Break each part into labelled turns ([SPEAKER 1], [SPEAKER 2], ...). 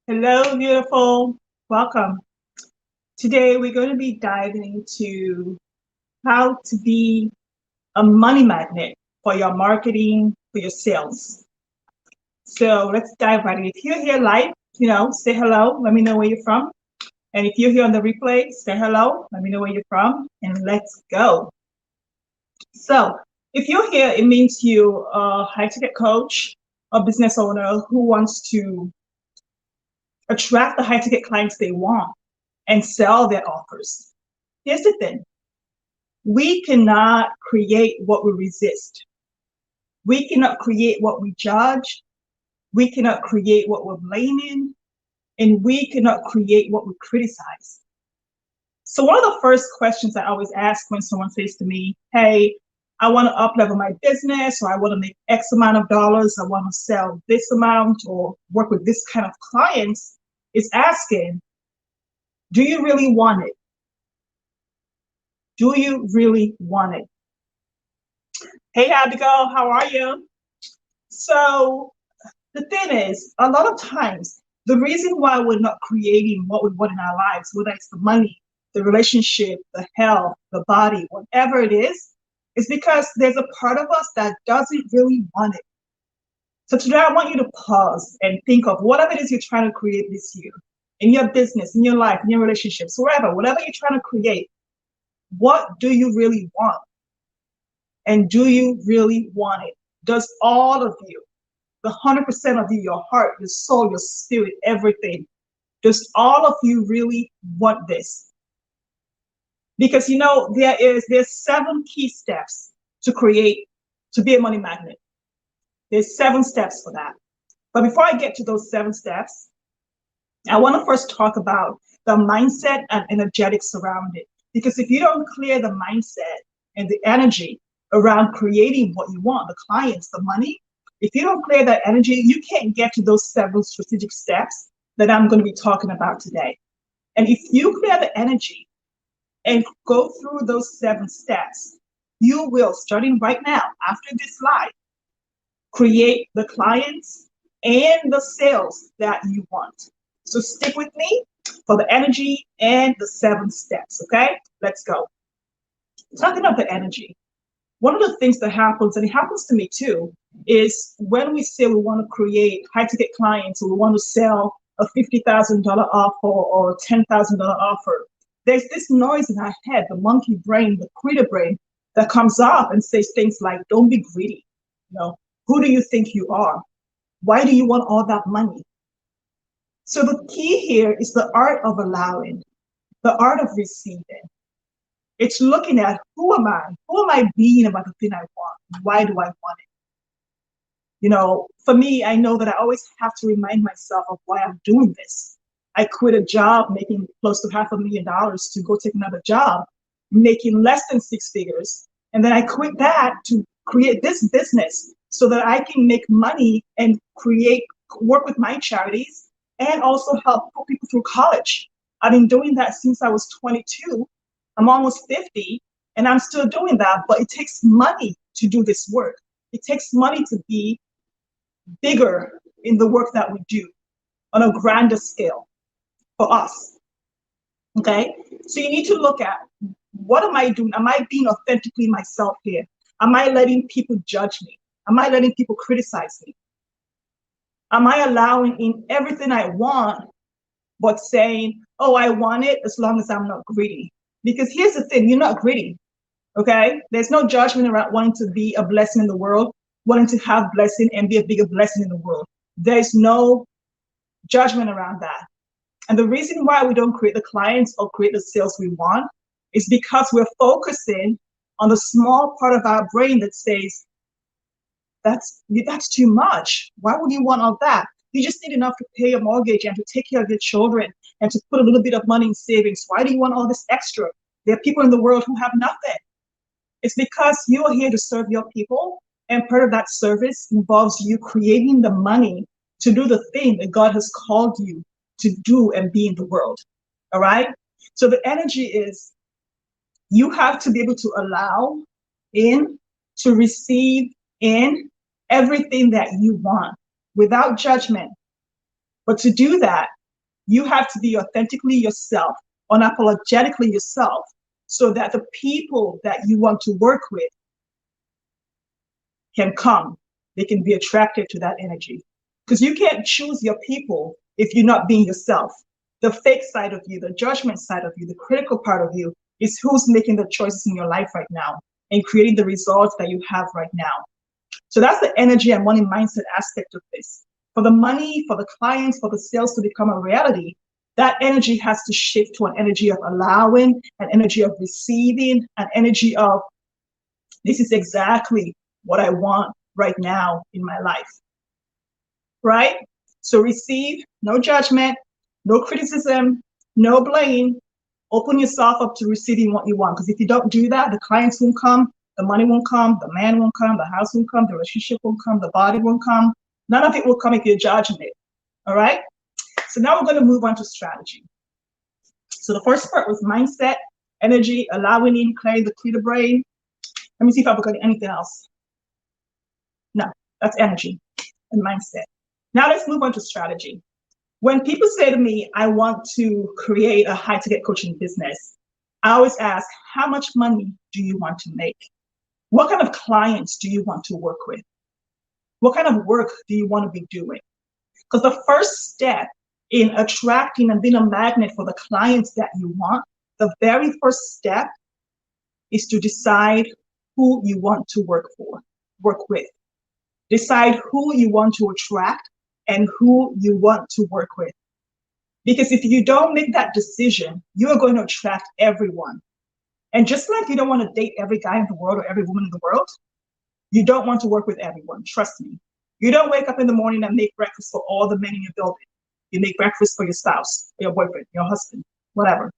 [SPEAKER 1] Hello, beautiful. Welcome. Today, we're going to be diving into how to be a money magnet for your marketing, for your sales. So let's dive right in. If you're here live, say hello. Let me know where you're from. And if you're here on the replay, say hello. Let me know where you're from. And let's go. So if you're here, it means you're a high ticket coach, a business owner who wants to attract the high ticket clients they want and sell their offers. Here's the thing. We cannot create what we resist. We cannot create what we judge. We cannot create what we're blaming. And we cannot create what we criticize. So one of the first questions I always ask when someone says to me, hey, I want to up-level my business, or I want to make X amount of dollars, I want to sell this amount or work with this kind of clients, is asking, do you really want it? Do you really want it? Hey, Abigail, how are you? So the thing is, a lot of times, the reason why we're not creating what we want in our lives, whether it's the money, the relationship, the health, the body, whatever it is because there's a part of us that doesn't really want it. So today I want you to pause and think of whatever it is you're trying to create this year, in your business, in your life, in your relationships, whatever you're trying to create, what do you really want? And do you really want it? Does all of you, the 100% of you, your heart, your soul, your spirit, everything, does all of you really want this? Because there's 7 key steps to be a money magnet. There's 7 steps for that. But before I get to those 7 steps, I want to first talk about the mindset and energetics around it. Because if you don't clear the mindset and the energy around creating what you want, the clients, the money, if you don't clear that energy, you can't get to those 7 strategic steps that I'm going to be talking about today. And if you clear the energy and go through those 7 steps, you will, starting right now, after this live, create the clients and the sales that you want. So stick with me for the energy and the 7 steps, okay? Let's go. Talking about the energy, one of the things that happens, and it happens to me too, is when we say we want to create high-ticket clients, or we want to sell a $50,000 offer or a $10,000 offer, there's this noise in our head, the monkey brain, the critter brain, that comes up and says things like, don't be greedy. Who do you think you are? Why do you want all that money? So the key here is the art of allowing, the art of receiving. It's looking at who am I? Who am I being about the thing I want? Why do I want it? For me, I know that I always have to remind myself of why I'm doing this. I quit a job making close to $500,000 to go take another job, making less than 6 figures. And then I quit that to create this business so that I can make money and work with my charities and also help put people through college. I've been doing that since I was 22. I'm almost 50 and I'm still doing that, but it takes money to do this work. It takes money to be bigger in the work that we do on a grander scale for us, okay? So you need to look at, what am I doing? Am I being authentically myself here? Am I letting people judge me? Am I letting people criticize me? Am I allowing in everything I want, but saying, oh, I want it as long as I'm not greedy? Because here's the thing, you're not greedy, okay? There's no judgment around wanting to be a blessing in the world, wanting to have blessing and be a bigger blessing in the world. There's no judgment around that. And the reason why we don't create the clients or create the sales we want is because we're focusing on the small part of our brain that says, that's too much. Why would you want all that? You just need enough to pay a mortgage and to take care of your children and to put a little bit of money in savings. Why do you want all this extra? There are people in the world who have nothing. It's because you are here to serve your people, and part of that service involves you creating the money to do the thing that God has called you to do and be in the world, all right? So the energy is, you have to be able to allow in, to receive in everything that you want without judgment. But to do that, You have to be authentically yourself, unapologetically yourself, so that the people that you want to work with can come. They can be attracted to that energy. Because you can't choose your people if you're not being yourself. The fake side of you, the judgment side of you, the critical part of you is who's making the choices in your life right now and creating the results that you have right now. So that's the energy and money mindset aspect of this. For the money, for the clients, for the sales to become a reality, that energy has to shift to an energy of allowing, an energy of receiving, an energy of this is exactly what I want right now in my life, right? So receive, no judgment, no criticism, no blame. Open yourself up to receiving what you want. Because if you don't do that, the clients won't come, the money won't come, the man won't come, the house won't come, the relationship won't come, the body won't come. None of it will come if you're judging it, all right? So now we're going to move on to strategy. So the first part was mindset, energy, allowing in, clearing the brain. Let me see if I've got anything else. No, that's energy and mindset. Now let's move on to strategy. When people say to me, I want to create a high-ticket coaching business, I always ask, how much money do you want to make? What kind of clients do you want to work with? What kind of work do you want to be doing? Because the first step in attracting and being a magnet for the clients that you want, the very first step is to decide who you want to work with. Decide who you want to attract and who you want to work with. Because if you don't make that decision, you are going to attract everyone. And just like you don't want to date every guy in the world or every woman in the world, you don't want to work with everyone. Trust me. You don't wake up in the morning and make breakfast for all the men in your building. You make breakfast for your spouse, your boyfriend, your husband, whatever.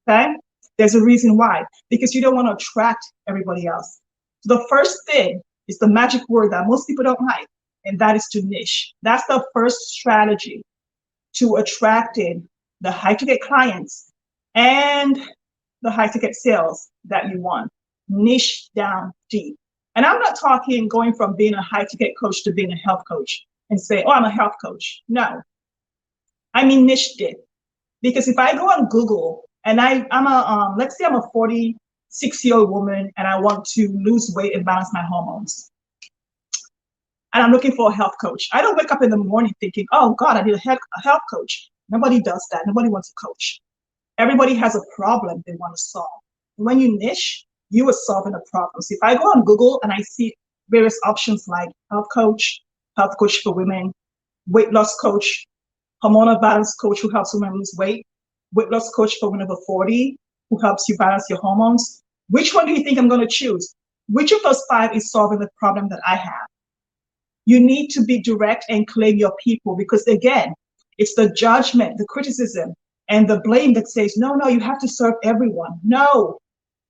[SPEAKER 1] Okay? There's a reason why. Because you don't want to attract everybody else. So the first thing is the magic word that most people don't like, and that is to niche. That's the first strategy to attracting the high-ticket clients and the high-ticket sales that you want. Niche down deep. And I'm not talking going from being a high-ticket coach to being a health coach and say, oh, I'm a health coach. No. I mean niche deep. Because if I go on Google and let's say I'm a 46-year-old woman and I want to lose weight and balance my hormones. And I'm looking for a health coach. I don't wake up in the morning thinking, oh God, I need a health coach. Nobody does that. Nobody wants a coach. Everybody has a problem they want to solve. When you niche, you are solving a problem. So if I go on Google and I see various options like health coach for women, weight loss coach, hormonal balance coach who helps women lose weight, weight loss coach for women over 40 who helps you balance your hormones, which one do you think I'm going to choose? Which of those 5 is solving the problem that I have? You need to be direct and claim your people because, again, it's the judgment, the criticism, and the blame that says, no, you have to serve everyone. No,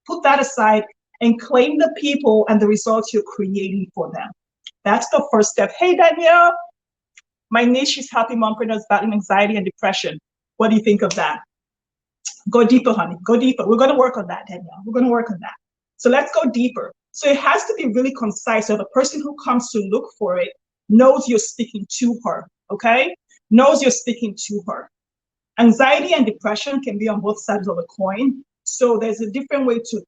[SPEAKER 1] put that aside and claim the people and the results you're creating for them. That's the first step. Hey, Danielle, my niche is helping mompreneurs battling anxiety and depression. What do you think of that? Go deeper, honey. Go deeper. We're going to work on that, Danielle. We're going to work on that. So let's go deeper. So it has to be really concise. So the person who comes to look for it knows you're speaking to her, okay? Knows you're speaking to her. Anxiety and depression can be on both sides of the coin. So there's a different way to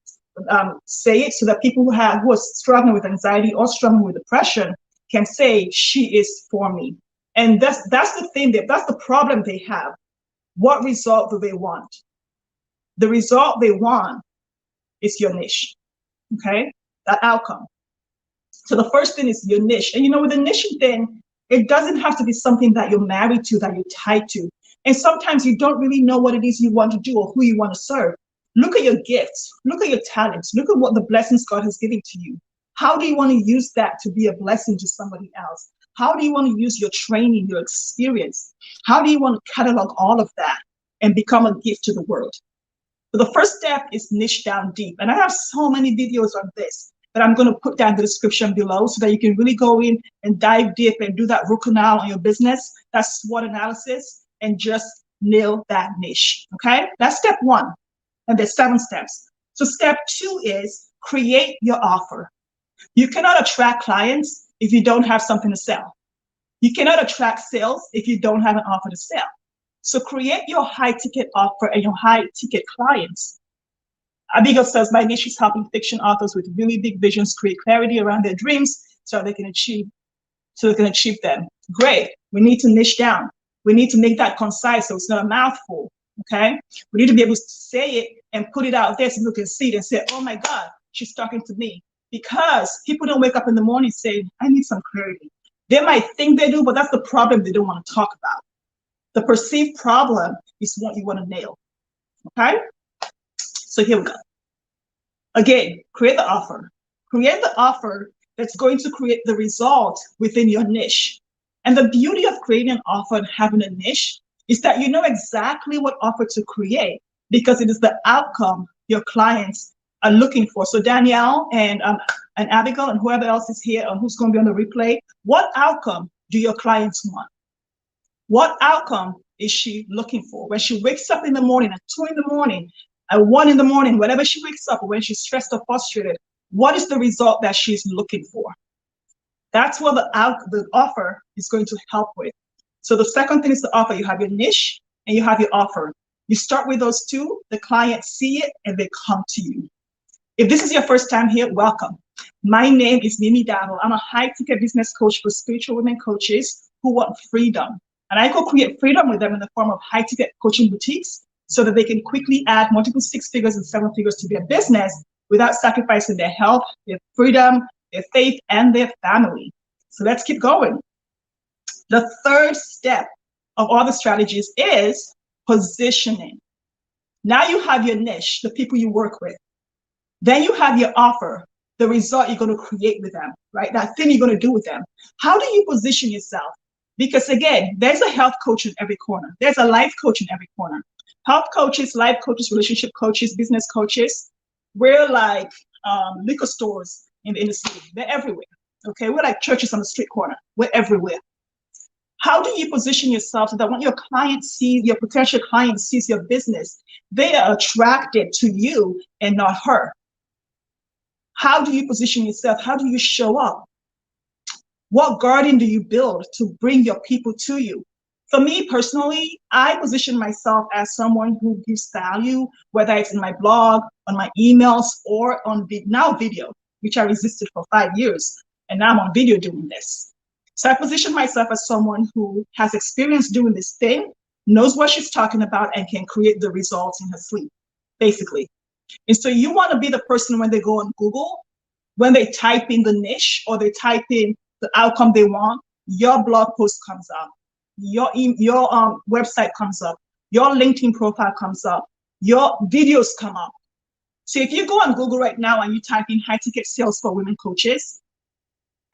[SPEAKER 1] say it so that people who are struggling with anxiety or struggling with depression can say, she is for me. And that's the thing, that's the problem they have. What result do they want? The result they want is your niche, okay? That outcome. So the first thing is your niche. And with the niche thing, it doesn't have to be something that you're married to, that you're tied to. And sometimes you don't really know what it is you want to do or who you want to serve. Look at your gifts. Look at your talents. Look at what the blessings God has given to you. How do you want to use that to be a blessing to somebody else? How do you want to use your training, your experience? How do you want to catalog all of that and become a gift to the world? So the first step is niche down deep. And I have so many videos on this that I'm going to put down in the description below so that you can really go in and dive deep and do that root canal on your business, that SWOT analysis, and just nail that niche, okay? That's step 1. And there's 7 steps. So step 2 is create your offer. You cannot attract clients if you don't have something to sell. You cannot attract sales if you don't have an offer to sell. So create your high ticket offer and your high ticket clients. Abigail says, my niche is helping fiction authors with really big visions create clarity around their dreams so they can achieve them. Great. We need to niche down. We need to make that concise so it's not a mouthful. Okay. We need to be able to say it and put it out there so people can see it and say, oh my God, she's talking to me. Because people don't wake up in the morning saying, I need some clarity. They might think they do, but that's the problem they don't want to talk about. The perceived problem is what you want to nail. Okay. So here we go. Again, create the offer. Create the offer that's going to create the result within your niche. And the beauty of creating an offer and having a niche is that you know exactly what offer to create because it is the outcome your clients are looking for. So Danielle and Abigail and whoever else is here and who's going to be on the replay, what outcome do your clients want? What outcome is she looking for? When she wakes up in the morning at 2 in the morning, at 1 in the morning, whenever she wakes up, or when she's stressed or frustrated, what is the result that she's looking for? That's what the offer is going to help with. So the second thing is the offer. You have your niche and you have your offer. You start with those two, the clients see it and they come to you. If this is your first time here, welcome. My name is Mimi Dabo. I'm a high-ticket business coach for spiritual women coaches who want freedom. And I co-create freedom with them in the form of high-ticket coaching boutiques so that they can quickly add multiple 6 figures and 7 figures to their business without sacrificing their health, their freedom, their faith, and their family. So let's keep going. The third step of all the strategies is positioning. Now you have your niche, the people you work with. Then you have your offer, the result you're going to create with them, right? That thing you're going to do with them. How do you position yourself? Because again, there's a health coach in every corner. There's a life coach in every corner. Health coaches, life coaches, relationship coaches, business coaches. We're like liquor stores in the city. They're everywhere. Okay, we're like churches on the street corner. We're everywhere. How do you position yourself so that when your client sees, your potential client sees your business, they are attracted to you and not her? How do you position yourself? How do you show up? What garden do you build to bring your people to you? For me personally, I position myself as someone who gives value, whether it's in my blog, on my emails, or on now video, which I resisted for 5 years. And now I'm on video doing this. So I position myself as someone who has experience doing this thing, knows what she's talking about, and can create the results in her sleep, basically. And so you want to be the person when they go on Google, when they type in the niche or they type in the outcome they want, your blog post comes up, your website comes up, your LinkedIn profile comes up, your videos come up. So if you go on Google right now and you type in high ticket sales for women coaches,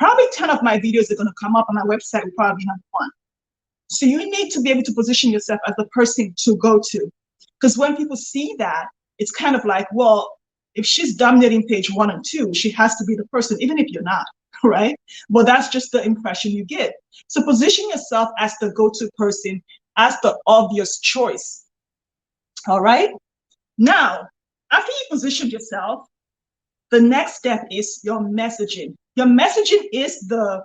[SPEAKER 1] probably 10 of my videos are going to come up on my website will probably be number 1. So you need to be able to position yourself as the person to go to. Because when people see that, it's kind of like, well, if she's dominating page 1 and 2, she has to be the person, even if you're not, right? Well, that's just the impression you get. So position yourself as the go-to person, as the obvious choice. All right? Now, after you position yourself, the next step is your messaging. Your messaging is the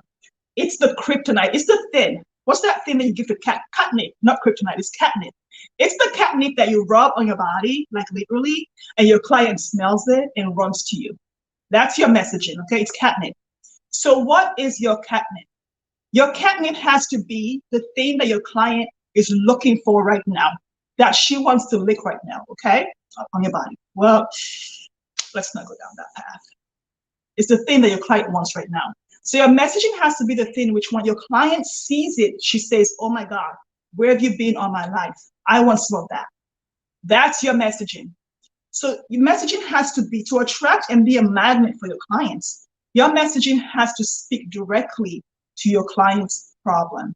[SPEAKER 1] kryptonite. It's the thing. What's that thing that you give to cat? Catnip, not kryptonite, it's catnip. It's the catnip that you rub on your body, like literally, and your client smells it and runs to you. That's your messaging, okay? It's catnip. So what is your catnip? Your catnip has to be the thing that your client is looking for right now, that she wants to lick right now, okay? On your body. Well, let's not go down that path. It's the thing that your client wants right now. So your messaging has to be the thing which when your client sees it, she says, oh my God, where have you been all my life? I want some of that. That's your messaging. So your messaging has to be to attract and be a magnet for your clients. Your messaging has to speak directly to your client's problem,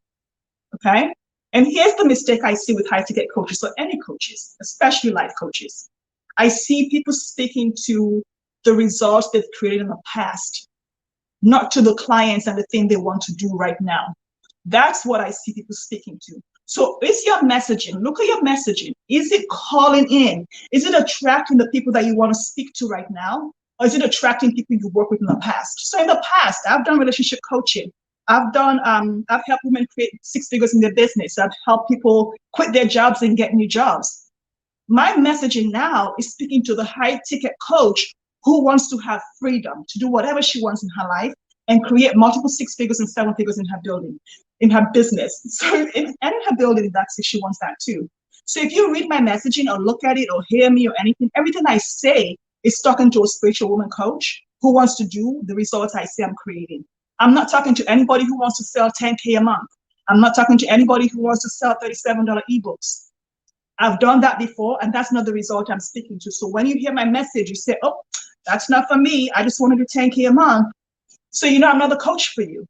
[SPEAKER 1] okay? And here's the mistake I see with high-ticket coaches or any coaches, especially life coaches. I see people speaking to the results they've created in the past, not to the clients and the thing they want to do right now. That's what I see people speaking to. So is your messaging, look at your messaging. Is it calling in? Is it attracting the people that you want to speak to right now? Or is it attracting people you work with in the past? So in the past, I've done relationship coaching. I've helped women create six figures in their business. I've helped people quit their jobs and get new jobs. My messaging now is speaking to the high ticket coach who wants to have freedom to do whatever she wants in her life and create multiple six figures and seven figures in her building, in her business. So, and in her building, that's if she wants that too. So if you read my messaging or look at it or hear me or anything, everything I say is talking to a spiritual woman coach who wants to do the results I say I'm creating. I'm not talking to anybody who wants to sell 10K a month. I'm not talking to anybody who wants to sell $37 ebooks. I've done that before, and that's not the result I'm speaking to. So when you hear my message, you say, oh, that's not for me. I just want to do 10K a month. So you know I'm not the coach for you.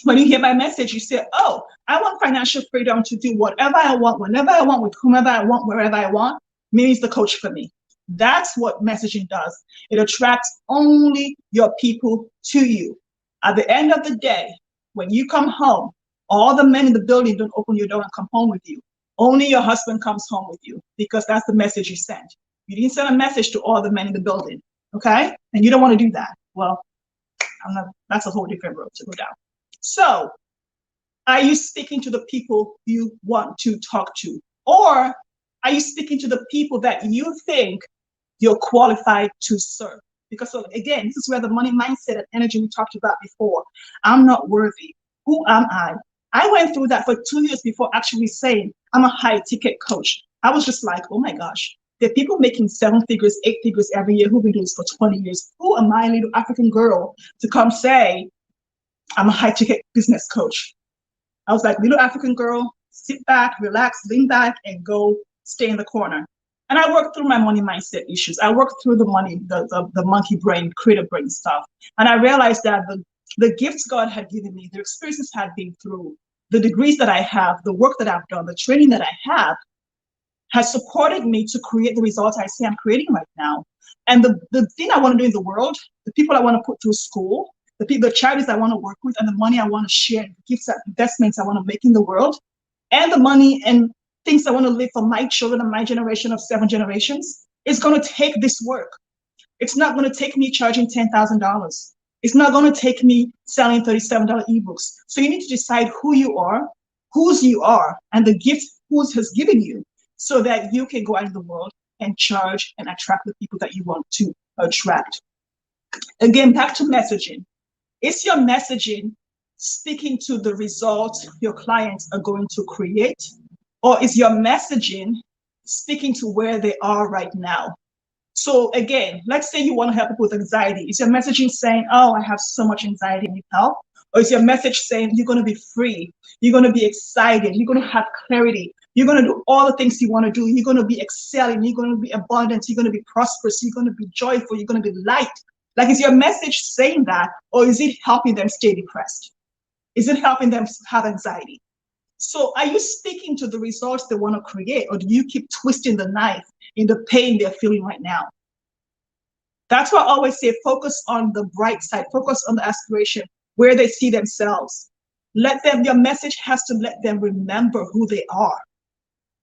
[SPEAKER 1] When you hear my message, you say, oh, I want financial freedom to do whatever I want, whenever I want, with whomever I want, wherever I want. Maybe it's the coach for me. That's what messaging does. It attracts only your people to you. At the end of the day, when you come home, all the men in the building don't open your door and come home with you. Only your husband comes home with you because that's the message you sent. You didn't send a message to all the men in the building, okay? And you don't want to do that. Well, that's a whole different road to go down. So, are you speaking to the people you want to talk to? Or are you speaking to the people that you think you're qualified to serve? Because again, this is where the money mindset and energy we talked about before. I'm not worthy. Who am I? I went through that for 2 years before actually saying I'm a high ticket coach. I was just like, oh my gosh, there are people making 7 figures, 8 figures every year who've been doing this for 20 years. Who am I, little African girl, to come say I'm a high ticket business coach? I was like, little African girl, sit back, relax, lean back, and go stay in the corner. And I worked through my money mindset issues. I worked through the monkey brain, creative brain stuff. And I realized that the gifts God had given me, the experiences I had been through, the degrees that I have, the work that I've done, the training that I have, has supported me to create the results I say I'm creating right now. And the thing I want to do in the world, the people I want to put through school, the charities I want to work with, and the money I want to share, gifts, investments I want to make in the world, and the money and things I want to leave for my children and my generation of 7 generations, is going to take this work. It's not going to take me charging $10,000. It's not going to take me selling $37 ebooks. So you need to decide who you are, whose you are, and the gift whose has given you, so that you can go out in the world and charge and attract the people that you want to attract. Again, back to messaging. Is your messaging speaking to the results your clients are going to create? Or is your messaging speaking to where they are right now? So again, let's say you want to help people with anxiety. Is your messaging saying, oh, I have so much anxiety, I need help? Or is your message saying you're going to be free, you're going to be excited, you're going to have clarity, you're going to do all the things you want to do, you're going to be excelling, you're going to be abundant, you're going to be prosperous, you're going to be joyful, you're going to be light? Like, is your message saying that, or is it helping them stay depressed? Is it helping them have anxiety? So are you speaking to the results they want to create, or do you keep twisting the knife in the pain they're feeling right now? That's why I always say focus on the bright side, focus on the aspiration, where they see themselves. Your message has to let them remember who they are.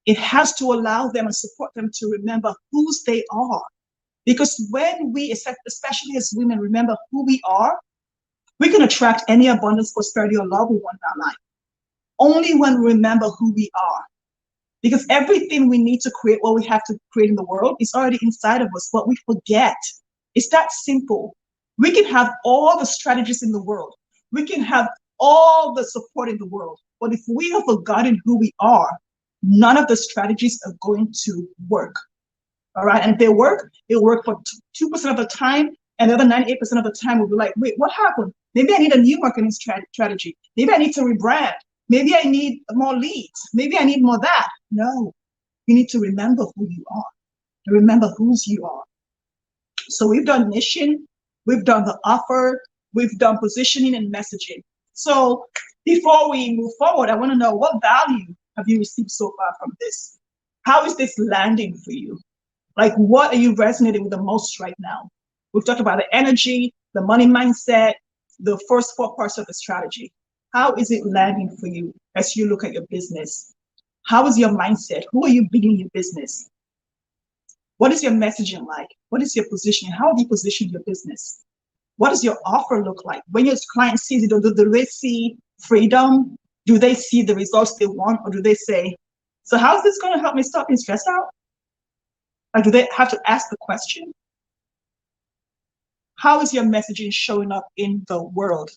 [SPEAKER 1] It has to allow them and support them to remember whose they are. Because when we, especially as women, remember who we are, we can attract any abundance, prosperity, or love we want in our life. Only when we remember who we are. Because everything we need to create, what we have to create in the world, is already inside of us, but we forget. It's that simple. We can have all the strategies in the world. We can have all the support in the world. But if we have forgotten who we are, none of the strategies are going to work. All right, and if they work, it'll work for 2% of the time, and the other 98% of the time we'll be like, wait, what happened? Maybe I need a new marketing strategy. Maybe I need to rebrand. Maybe I need more leads. Maybe I need more that. No, you need to remember who you are. Remember whose you are. So we've done mission, we've done the offer, we've done positioning and messaging. So before we move forward, I want to know, what value have you received so far from this? How is this landing for you? Like, what are you resonating with the most right now? We've talked about the energy, the money mindset, the first 4 parts of the strategy. How is it landing for you as you look at your business? How is your mindset? Who are you building your business? What is your messaging like? What is your positioning? How have you positioned your business? What does your offer look like? When your client sees it, do they see freedom? Do they see the results they want? Or do they say, so how's this going to help me stop being stressed out? Like, do they have to ask the question? How is your messaging showing up in the world?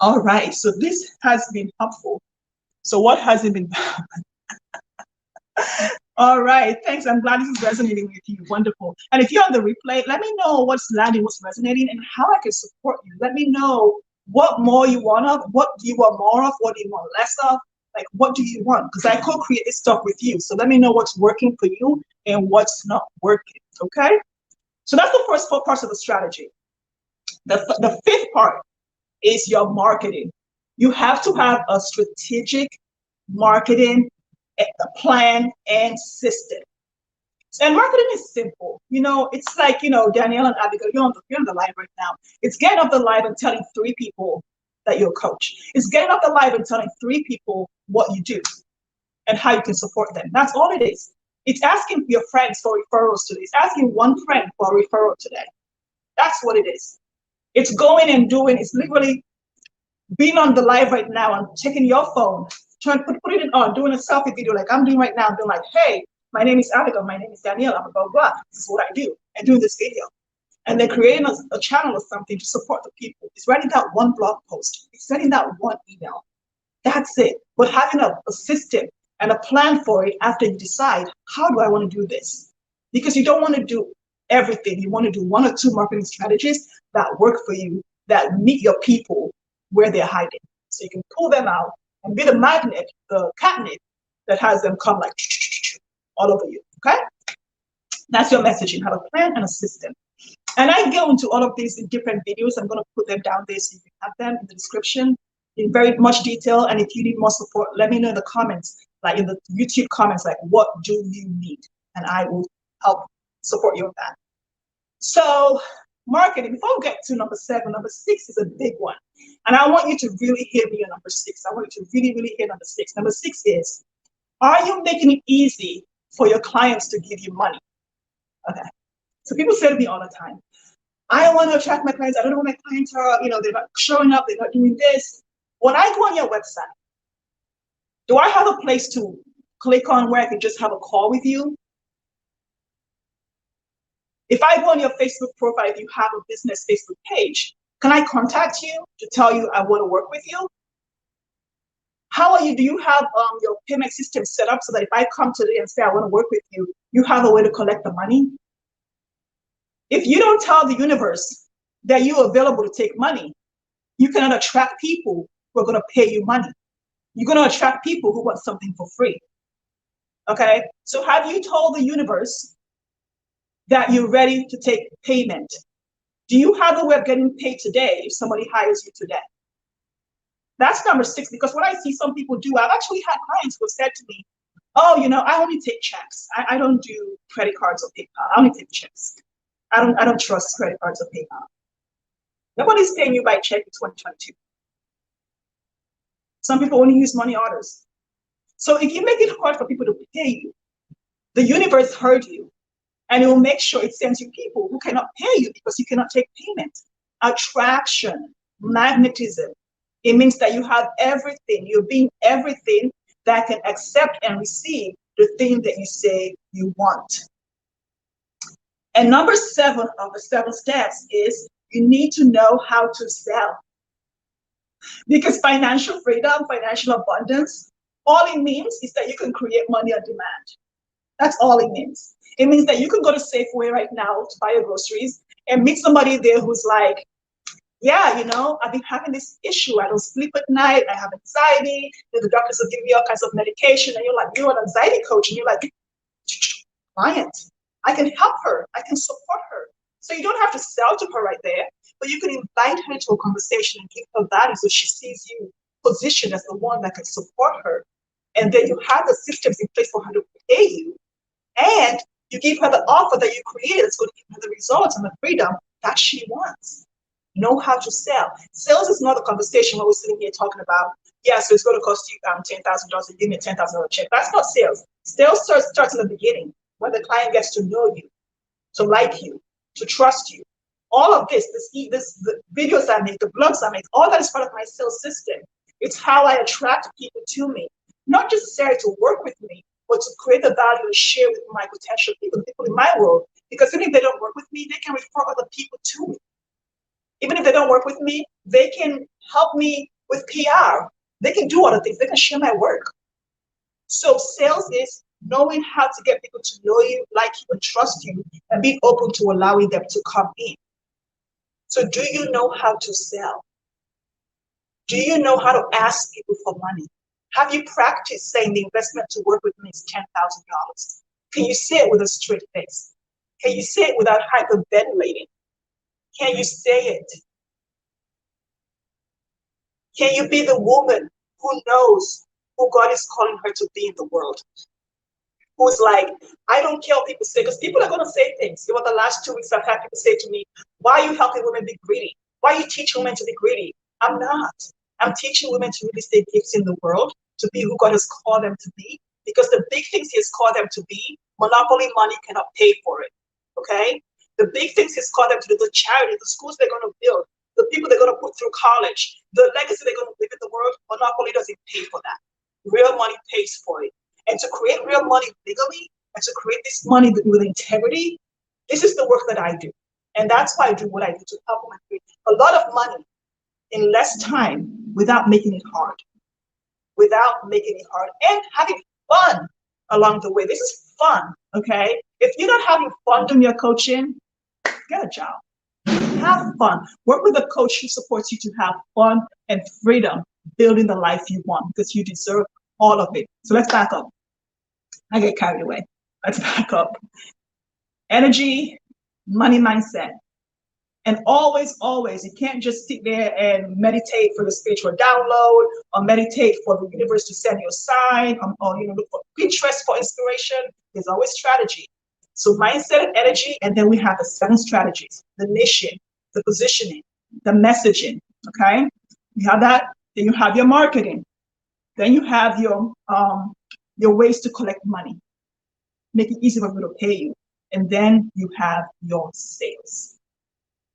[SPEAKER 1] All right, so this has been helpful. So what has it been? All right, thanks. I'm glad this is resonating with you. Wonderful. And if you're on the replay, let me know what's landing, what's resonating, and how I can support you. Let me know what more you want of, what do you want more of, what do you want less of, like what do you want? Because I co-create this stuff with you. So let me know what's working for you and what's not working, okay? So that's the first 4 parts of the strategy. The fifth part is your marketing. You have to have a strategic marketing plan and system. And marketing is simple. It's like, Danielle and Abigail, you're on the live right now. It's getting off the live and telling 3 people that you're a coach. It's getting off the live and telling 3 people what you do and how you can support them. That's all it is. It's asking your friends for referrals today. It's asking one friend for a referral today. That's what it is. It's going and doing, it's literally being on the live right now and checking your phone, trying to put it on, doing a selfie video like I'm doing right now, being like, hey, my name is Abigail, my name is Danielle, I'm blah, blah, this is what I do, and doing this video. And then creating a channel or something to support the people. It's writing that one blog post. It's sending that one email. That's it. But having a system and a plan for it after you decide, how do I want to do this? Because you don't want to do everything. You want to do 1 or 2 marketing strategies that work for you, that meet your people where they're hiding. So you can pull them out and be the magnet, the catnip that has them come like all over you, okay? That's your messaging, have a plan and a system. And I go into all of these in different videos. I'm going to put them down there so you can have them in the description in very much detail. And if you need more support, let me know in the comments, like in the YouTube comments, like what do you need? And I will help support you with that. So marketing, before we get to number 7, number 6 is a big one. And I want you to really hear me on number 6. I want you to really, really hear number 6. Number 6 is, are you making it easy for your clients to give you money? Okay. So people say to me all the time, I want to attract my clients. I don't know what my clients are, they're not showing up. They're not doing this. When I go on your website, do I have a place to click on where I can just have a call with you? If I go on your Facebook profile, if you have a business Facebook page, can I contact you to tell you I want to work with you? How are you? Do you have your payment system set up so that if I come today and say I want to work with you, you have a way to collect the money? If you don't tell the universe that you're available to take money, you cannot attract people who are going to pay you money. You're going to attract people who want something for free. Okay? So have you told the universe that you're ready to take payment? Do you have a way of getting paid today if somebody hires you today? That's number 6, because what I see some people do, I've actually had clients who have said to me, oh, I only take checks. I don't do credit cards or PayPal. I only take checks. I don't trust credit cards or PayPal. Nobody's paying you by check in 2022. Some people only use money orders. So if you make it hard for people to pay you, the universe heard you, and it will make sure it sends you people who cannot pay you because you cannot take payment. Attraction, magnetism. It means that you have everything. You're being everything that can accept and receive the thing that you say you want. And number 7 of the 7 steps is you need to know how to sell. Because financial freedom, financial abundance, all it means is that you can create money on demand. That's all it means. It means that you can go to Safeway right now to buy your groceries and meet somebody there who's like, yeah, I've been having this issue. I don't sleep at night. I have anxiety. The doctors will give me all kinds of medication. And you're like, you're an anxiety coach. And you're like, client, I can help her. I can support her. So you don't have to sell to her right there, but you can invite her to a conversation and give her value so she sees you positioned as the one that can support her. And then you have the systems in place for her to pay you. And you give her the offer that you created that's going to give her the results and the freedom that she wants. Know how to sell. Sales is not a conversation where we're sitting here talking about, yeah, so it's going to cost you $10,000 and give me a $10,000 check. That's not sales. Sales starts in the beginning when the client gets to know you, to like you, to trust you. All of the videos I make, the blogs I make, all that is part of my sales system. It's how I attract people to me, not just necessarily to work with me, but to create the value and share with my potential people, the people in my world. Because even if they don't work with me, they can refer other people to me. Even if they don't work with me, they can help me with PR. They can do other things. They can share my work. So sales is knowing how to get people to know you, like you, and trust you, and be open to allowing them to come in. So do you know how to sell? Do you know how to ask people for money? Have you practiced saying the investment to work with me is $10,000? Can you say it with a straight face? Can you say it without hyperventilating? Can you say it? Can you be the woman who knows who God is calling her to be in the world? Who's like, I don't care what people say, because people are going to say things. Over the last 2 weeks, I've had people say to me, why are you helping women be greedy? Why are you teaching women to be greedy? I'm not. I'm teaching women to release their gifts in the world, to be who God has called them to be, because the big things He has called them to be, monopoly money cannot pay for it, okay? The big things He's called them to do, the charity, the schools they're going to build, the people they're going to put through college, the legacy they're going to live in the world, monopoly doesn't pay for that. Real money pays for it. And to create real money legally, and to create this money with integrity, this is the work that I do. And that's why I do what I do, to help women create a lot of money in less time without making it hard. Without making it hard. And having fun along the way. This is fun, okay? If you're not having fun doing your coaching, get a job. Have fun. Work with a coach who supports you to have fun and freedom building the life you want, because you deserve all of it. So let's back up. I get carried away. Let's back up. Energy, money mindset. And always, always, you can't just sit there and meditate for the spiritual download, or meditate for the universe to send you a sign, or look for Pinterest for inspiration. There's always strategy. So mindset and energy, and then we have the 7 strategies: the mission, the positioning, the messaging. Okay, you have that. Then you have your marketing. Then you have your ways to collect money, make it easy for people to pay you. And then you have your sales.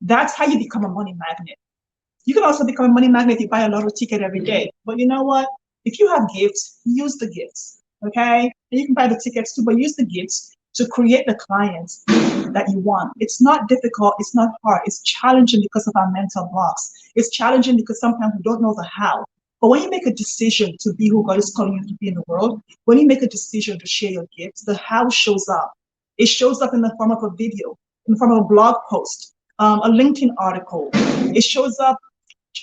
[SPEAKER 1] That's how you become a money magnet. You can also become a money magnet if you buy a lottery ticket every day. But you know what? If you have gifts, use the gifts, okay? And you can buy the tickets too, but use the gifts to create the clients that you want. It's not difficult. It's not hard. It's challenging because of our mental blocks. It's challenging because sometimes we don't know the how. But when you make a decision to be who God is calling you to be in the world, when you make a decision to share your gifts, the how shows up. It shows up in the form of a video, in the form of a blog post, a LinkedIn article. It shows up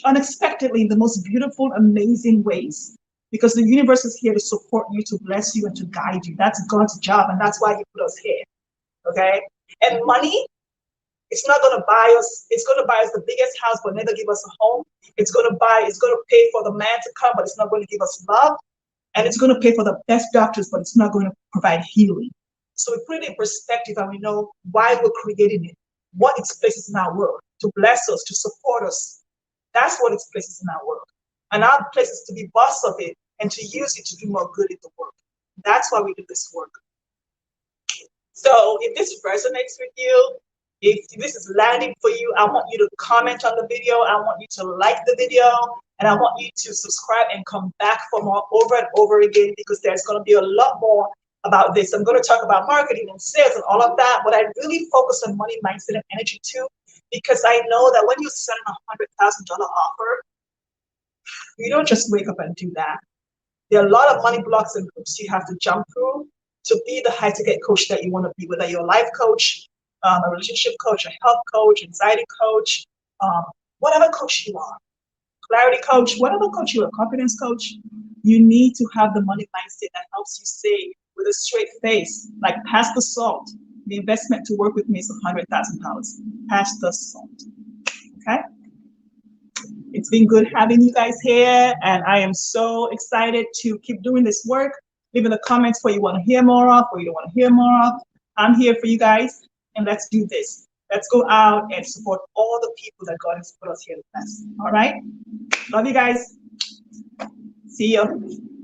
[SPEAKER 1] unexpectedly in the most beautiful, amazing ways, because the universe is here to support you, to bless you, and to guide you. That's God's job, and that's why He put us here, okay? And money, it's not going to buy us. It's going to buy us the biggest house, but never give us a home. It's going to pay for the man to come, but it's not going to give us love. And it's going to pay for the best doctors, but it's not going to provide healing. So we put it in perspective, and we know why we're creating it, what its places in our world, to bless us, to support us. That's what its places in our world. And our place is to be boss of it and to use it to do more good in the world. That's why we do this work. So if this resonates with you, if this is landing for you, I want you to comment on the video. I want you to like the video, and I want you to subscribe and come back for more over and over again, because there's going to be a lot more about this. I'm going to talk about marketing and sales and all of that, but I really focus on money, mindset, and energy too, because I know that when you send a $100,000 offer, you don't just wake up and do that. There are a lot of money blocks and hoops you have to jump through to be the high-ticket coach that you want to be, whether you're a life coach, a relationship coach, a health coach, anxiety coach, whatever coach you are, clarity coach, whatever coach you are, confidence coach, you need to have the money mindset that helps you say with a straight face, like, pass the salt. The investment to work with me is $100,000. Pass the salt. Okay? It's been good having you guys here, and I am so excited to keep doing this work. Leave in the comments what you want to hear more of, or you don't want to hear more of. I'm here for you guys, and let's do this. Let's go out and support all the people that God has put us here to bless. All right? Love you guys. See you.